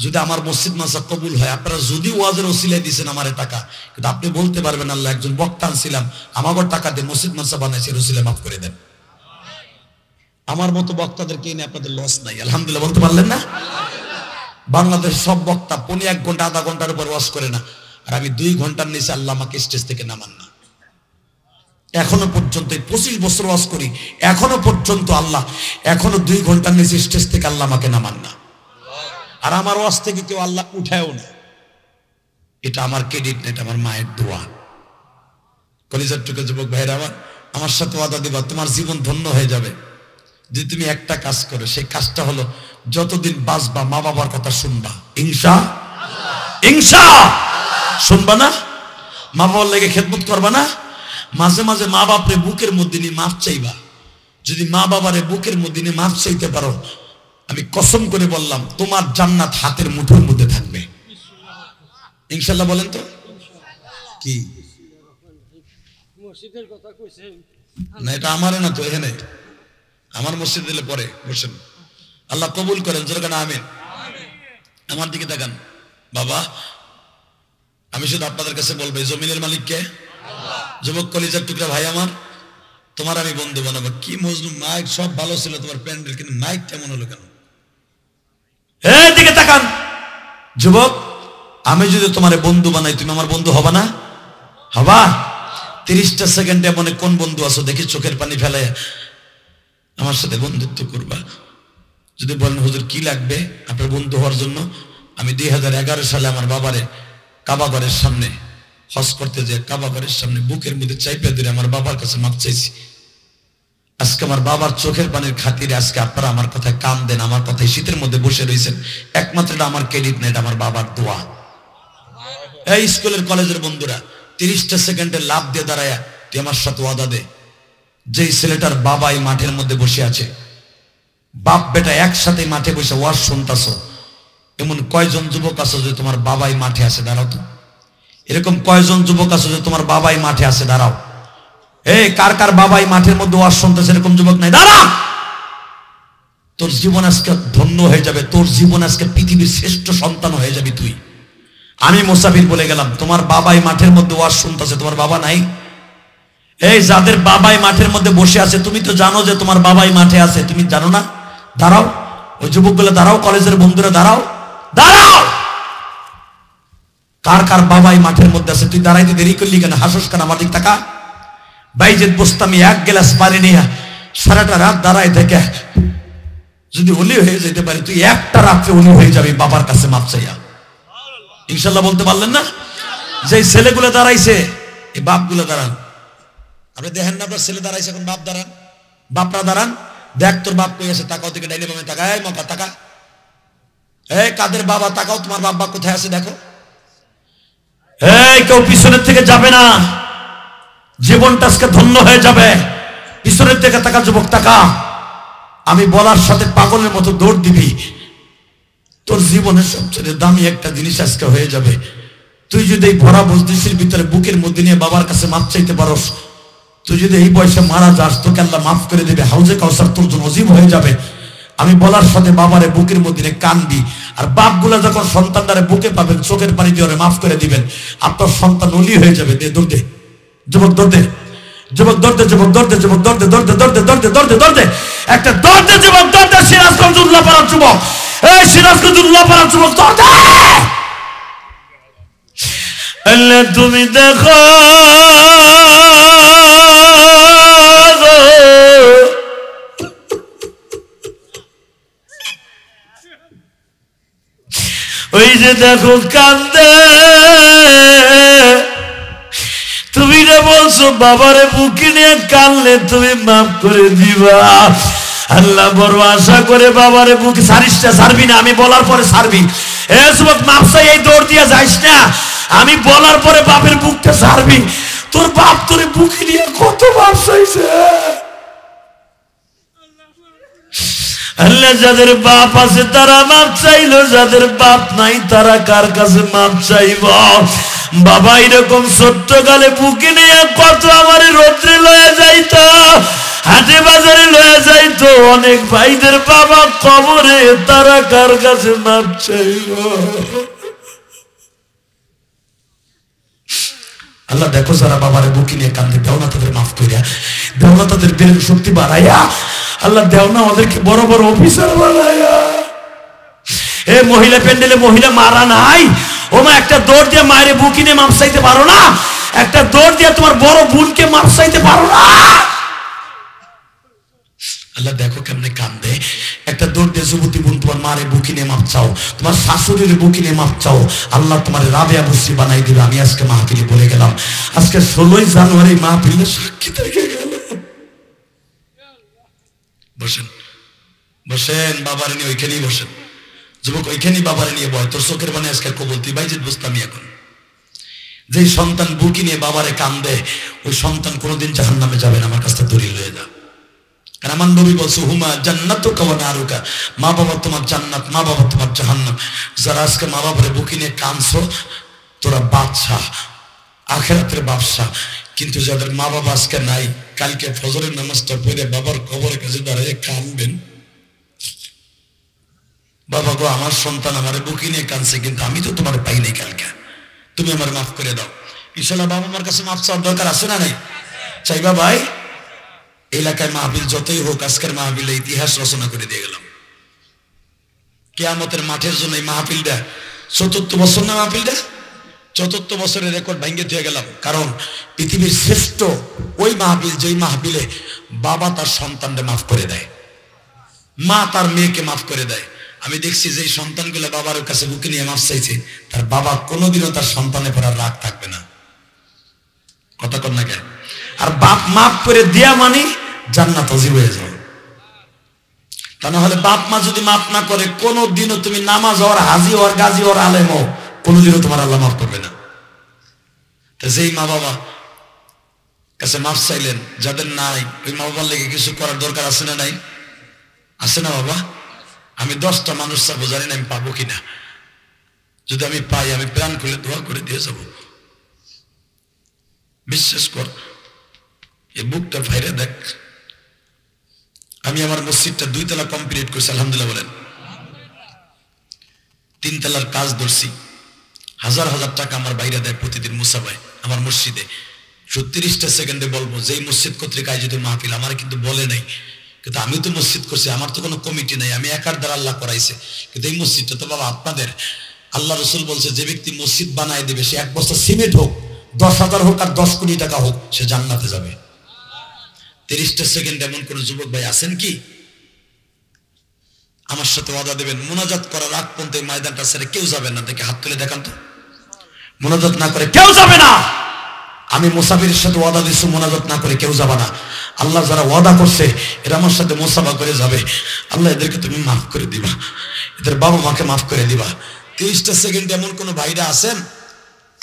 যদি আমার মসজিদ মাদ্রাসা কবুল হয়, আপনারা যদি ওয়াজের ওসিলায় দিয়েছেন আমার টাকা, কিন্তু আপনি বলতে পারবেন আল্লাহ একজন বক্তা আনছিলাম, আমাদের টাকা দিয়ে মসজিদ মাদ্রাসা বানাইছি, ওসিলা মাফ করে দেন। আমার মতো বক্তাদেরকে এনে আপনাদের লস নাই। আলহামদুলিল্লাহ বলতে পারলেন না? বাংলাদেশ সব বক্তা 1 ঘন্টা 1/2 ঘন্টার উপর ওয়াজ করে না, আর আমি 2 ঘন্টার নিচে আল্লাহ আমাকে স্টেজ থেকে নামান না। এখনো পর্যন্ত 25 বছর ওয়াজ করি, এখনো পর্যন্ত আল্লাহ এখনো 2 ঘন্টার নিচে স্টেজ থেকে আল্লাহ আমাকে নামান না। আর আমার ওয়াজ থেকে কেউ আল্লাহ উঠায়ও না। এটা আমার ক্রেডিট না, এটা আমার মায়ের দোয়া। কলিজার টুকে যুবক ভাইরা আমার সাথে ওয়াদা দিবা, তোমার জীবন ধন্য হয়ে যাবে যদি তুমি একটা কাজ করো। সেই কাজটা হলো যতদিন বাঁচবা মা বাবার কথা শুনবা। ইনশাআল্লাহ শুনবা না? মা বাবার লেগে খেদমত করবা না? মাঝে মাঝে মা বাপরে বুকের মধ্যে নিয়ে মাফ চাইবা। যদি মা বাবারে বুকের মধ্যে নিয়ে মাফ চাইতে পারো, আমি কসম করে বললাম তোমার জান্নাত হাতের মুঠোর মধ্যে থাকবে। ইনশাআল্লাহ বলেন তো কি? মসজিদের কথা কইছেন না, এটা আমারে না তো, এখানে আমার মসজিদ দিলে পরে বসেন। আল্লাহ কবুল করেন, জোরে কান আমিন। আমার দিকে তাকান বাবা, আমি শুধু আপনাদের কাছে বলবো জমিনের মালিক কে? যুবক কলিজার টুকরা ভাই আমার, তোমার আমি বন্ধু বানাবো। কি মজনু, মাইক সব ভালো ছিল তোমার প্যান্ডেল, কিন্তু মাইক কেমন হলো কেন? এই দিকে তাকান যুবক, আমি যদি তোমার বন্ধু বানাই তুমি আমার বন্ধু হবা না? হবা? 30টা সেকেন্ডে মনে কোন বন্ধু আছো দেখি চোখের পানি ফেলে আমার সাথে বন্ধুত্ব করবা। যদি বলেন হুজুর কি লাগবে আপনার বন্ধু হওয়ার জন্য, আমি 2011 সালে আমার বাবারে কাবাঘরের সামনে হজ করতে যে কাবাঘরের সামনে বুকের মধ্যে চাইপে ধরে আমার বাবার কাছে মাপ চাইছি। আজকে আমার বাবার চোখের পানির খাতিরে আজকে আপনারা আমার কথায় কান দেন, আমার কথায় শীতের মধ্যে বসে রয়েছেন। একমাত্র এটা আমার ক্রেডিট না, এটা আমার বাবার দোয়া। এই স্কুলের কলেজের বন্ধুরা 30টা সেকেন্ডে লাভ দিয়ে দাঁড়ায় তুই আমার সাথে ওয়াদা দে, যেই ছেলেটার বাবা এই মাঠের মধ্যে বসে আছে, বাপ বেটা একসাথে মাঠে বসে ওয়াজ শুনতাছ, এমন কয়জন যুবক আছো যে তোমার বাবাই মাঠে আছে? দাঁড়াও তো। এরকম কয়জন যুবক আছো যে তোমার বাবাই মাঠে আছে? দাঁড়াও। কার কার বাবাই মাঠের মধ্যে ওয়াজ শুনতেছে এরকম যুবক নাই? দাঁড়া, তোর জীবন আজকে ধন্য হয়ে যাবে, তোর জীবন আজকে পৃথিবীর শ্রেষ্ঠ সন্তান হয়ে যাবি তুই। আমি মুসাফির বলে গেলাম, তোমার বাবাই মাঠের মধ্যে ওয়াজ শুনতেছে, তোমার বাবা নাই? যাদের বাবাই মাঠের মধ্যে বসে আছে, তুমি তো জানো যে তোমার বাবাই মাঠে আছে, তুমি জানো না? দাঁড়াও, ওই যুবকগুলো দাঁড়াও, কলেজের বন্ধুরা দাঁড়াও, দাঁড়াও। কার কার বাবাই মাঠের মধ্যে আছে? তুই দাঁড়াইতে দেরি করলি কেন? হাসস কেন? আমার দিক তাকা। বাইজেদ বোস্তামি এক গ্লাস পানি নিয়ে সারাটা রাত দাঁড়ায় থেকে যদি ওলি হয়ে যেতে পারি, তুই একটা রাত্রে ওলি হয়ে যাবি বাবার কাছে মাপ চাইয়া। ইনশাল্লাহ বলতে পারলেন না? যে ছেলেগুলো দাঁড়াইছে, এই বাপগুলো দাঁড়ান। আপনি দেখেন না আপনার ছেলে দাঁড়াইছে, এখন বাপ দাঁড়ান, বাপরা দাঁড়ান। দেখ তোর বাপ কই আছে, তাকাও থেকে ডাইনে বামে তাকা। মাপা তাকা। কাদের বাবা তাকাও, তোমার বাপ কোথায় আছে দেখো। কেউ পিছনের থেকে যাবে না, জীবনটা আজকে ধন্য হয়ে যাবে। পিছনের থেকে তাকা, যুবক তাকা। আমি বলার সাথে পাগলের মতো দৌড় দিবি, তোর জীবনের সবচেয়ে দামি একটা জিনিস আজকে হয়ে যাবে। তুই যদি এই ভরা বজদিসের ভিতরে বুকের মধ্যে নিয়ে বাবার কাছে মাপ চাইতে পারস, তুই যদি এই বয়সে মারা যাস, তোকে আল্লাহ মাফ করে দেবে। হাউজে কাউসার তোর জন্য নসিব হয়ে যাবে। আমি বলার সাথে বাবারে বুকের মধ্যে কানবি, আর বাপগুলা যখন সন্তানটারে বুকে পাবেন, চোখের পানি দিয়ে মাফ করে দিবেন, আপনার সন্তান অলি হয়ে যাবে। দে দৌড় দে যুবক, দৌড় দে যুবক, দৌড় দে যুবক, দৌড় দে যুবক, দৌড় দে, দৌড় দে, দৌড় দে, দৌড় দে, দৌড় দে, দৌড় দে, একটা দৌড় দে যুবক, দৌড় দে। সিরাজগঞ্জ উল্লাপাড়ার যুবক, সিরাজগঞ্জ উল্লাপাড়ার যুবক, দৌড় দে। তুমি দেখো ওই যে দেখো কান্দে, তুমি না বলছো বাবারে বুকে নিয়ে কানলে তুমি মাফ করে দিবা। আল্লাহ বড় আশা করে বাবারে বুকে ছাড়িস না, ছাড়বি না, আমি বলার পরে ছাড়বি। যুবক মাপ চাই, এই দৌড় দিয়ে যাইস না, আমি বলার পরে বাপের বুকটা ছাড়বি। তোর বাপ তোরে বুকে নিয়ে কত মাপ চাইছে। আল্লাহ যাদের বাপ আছে তারা মাপ চাইলো, যাদের বাপ নাই তারা কার কাছে মাপ চাইব? বাবা এরকম ছোট্ট কালে বুকে নিয়ে কত আমার রোদ্রে লয়ে যাইত, হাটে বাজারে লয়ে যাইতো, অনেক ভাইদের বাবা কবরে, তারা কার কাছে মাপ চাইব? আল্লাহ দেখো যারা বাবারে বুকে নিয়ে কান্দে, দেও না তাদের মাফ করিয়া, দেও না তাদের বের শক্তি বাড়াইয়া, আল্লাহ দেও না ওদেরকে বড় বড় অফিসার বানাইয়া। মহিলা প্যান্ডেলে মহিলা মারা নাই, ও মা একটা দৌড় দিয়ে মায়ের বুকে নিয়ে মাপ চাইতে পারো না? একটা দৌড় দিয়ে তোমার বড় বোনকে মাপ চাইতে পারো না? আল্লাহ দেখো কেমনে কান্দে। একটা দৌড় দিয়ে যুবতী বোন তোমার মারে বুকে নিয়ে মাপ চাও, তোমার শাশুড়ির বুকে নিয়ে মাপ চাও, আল্লাহ তোমার রাবেয়া বসরি বানাই দিবে। আমি আজকে মাহফিলে বলে গেলাম, আজকে 16ই জানুয়ারি মাহফিলে সাক্ষী থেকে গেল। বসেন বসেন, বাবারে নিয়ে ওইখানেই বসেন যুবক, ওইখানেই বাবারে নিয়ে বয়। তোর চোখের মানে আজকে কবুল। তুই বাইজিদ বুঝতাম এখন, যেই সন্তান বুকে নিয়ে বাবারে কান্দে, ওই সন্তান কোনোদিন জাহান্নামে যাবে না। আমার কাছ থেকে দলিল হয়ে যা। কারণ আমার নবী বলছে, হুমা জান্নাতুকা ওয়া নারুকা, মা বাবা তোমার জান্নাত, মা বাবা তোমার জাহান্নাম। যারা আজকে মা বাবারে বুকে নিয়ে কাঁদছো, তোরা বাদশাহ, আখিরাতের বাদশাহ। কিন্তু যাদের মা বাবা আজকে নাই, কালকে ফজরের নামাজটা পড়ে বাবার কবরের কাছে দাঁড়িয়ে কাঁদবেন, বাবা গো আমার সন্তান আমার বুকে নিয়ে কাঁদছে, কিন্তু আমি তো তোমার পাই নাই, কালকে তুমি আমার মাফ করে দাও। ইনশাল্লাহ বাবা আমার কাছে মাফ চাওয়ার দরকার আছে না নাই? চাইবা ভাই? এলাকায় মাহফিল যতই হোক, আজকের মাহফিলে ইতিহাস রচনা করে দিয়ে গেলাম। কিয়ামতের মাঠের জন্য এই মাহফিলটা ৪র্থ বছর না, মাহফিলটা ৪র্থ বছরের রেকর্ড ভেঙে দিয়ে গেলাম। কারণ পৃথিবীর শ্রেষ্ঠ ওই মাহফিল, যেই মাহফিলে বাবা তার সন্তানকে মাফ করে দেয়, মা তার মেয়েকে মাফ করে দেয়। আমি দেখছি যে সন্তানগুলো বাবার কাছে বুকে নিয়ে মাফ চাইছে, তার বাবা কোনোদিনও তার সন্তানের পর আর রাগ থাকবে না। কথা কর না কেন? আর বাপ মাফ করে দেয়া মানে জান্নাত অজীব হয়ে যাবে। তা না হলে বাপ মা যদি মাফ না করে, কোনোদিনও তুমি নামাজ হওয়ার, হাজি হওয়ার, গাজী হওয়ার, আলেম হও, কোনোদিনও তোমার আল্লাহ মাফ করবে না। যেই মা বাবা কাছে মাফ চাইলেন, যাদের নাই, ওই মা বাবার লেগে কিছু করার দরকার আছে না নাই? আছে না বাবা? আমি 10টা মানুষ চাবো, জানি না আমি পাবো কিনা। যদি আমি পাই, আমি প্রাণ খুলে দোয়া করে দিয়ে যাবো। বিশ্বাস কর, এই বুকটা ভাইরে দেখ, আমি আমার মসজিদটা 2 তলা কমপ্লিট করছি আলহামদুলিল্লাহ বলেন। 3 তলার কাজ ধরছি, হাজার হাজার টাকা আমার বাইরে দেয় প্রতিদিন মুসাফায় আমার মসজিদে। 30টা সেকেন্ডে বলবো যে এই মসজিদ কর্তৃক আয়োজিত মাহফিল, আমার কিন্তু বলে নাই, কিন্তু আমি তো মসজিদ করছি, আমার তো কোনো কমিটি নাই, আমি একার দ্বারা আল্লাহ করাইছে। কিন্তু এই মসজিদটা তো বাবা আপনাদের। আল্লাহ রসুল বলছে যে ব্যক্তি মসজিদ বানায় দেবে সে 1 বস্তা সিমেন্ট হোক, 10,000 হোক আর 10 কোটি টাকা হোক, সে জান্নাতে যাবে। 30টা সেকেন্ড এমন কোন যুবক ভাই আছেন কি আমার সাথে ওয়াদা দেবেন মুনাজাত করার আগ পর্যন্ত এই ময়দানটা ছেড়ে কেউ যাবেন না? দেখে হাত তুলে দেখান তো, মুনাজাত না করে কেউ যাবে না। আমি মুসাফিরের সাথে ওয়াদা দিচ্ছি, মুনাজাত না করে কেউ যাবে না। আল্লাহ যারা ওয়াদা করছে এরা আমার সাথে মুসাফা করে যাবে। আল্লাহ এদেরকে তুমি মাফ করে দিবা, এদের বাবা মাকে মাফ করে দিবা। 30টা সেকেন্ড এমন কোন ভাইরা আছেন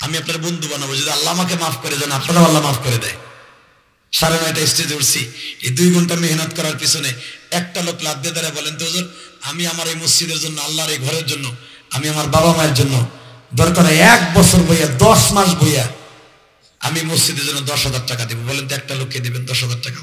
আমি আপনার বন্ধু বানাবো, যদি আল্লাহ আমাকে মাফ করে দেন আপনারাও আল্লাহ মাফ করে দেয়। 9:30 স্টেজে উঠছি, এই 2 ঘন্টা মেহনত করার পিছনে একটা লোক লাভ দিয়ে দাঁড়ায় বলেন তো হুজুর, আমি আমার এই মসজিদের জন্য, আল্লাহর এই ঘরের জন্য, আমি আমার বাবা মায়ের জন্য দরকার 1 বছর বইয়া 10 মাস বইয়া আমি মসজিদের জন্য 10,000 টাকা দেবো। বলেন তো একটা লোককে দিবেন 10,000 টাকা?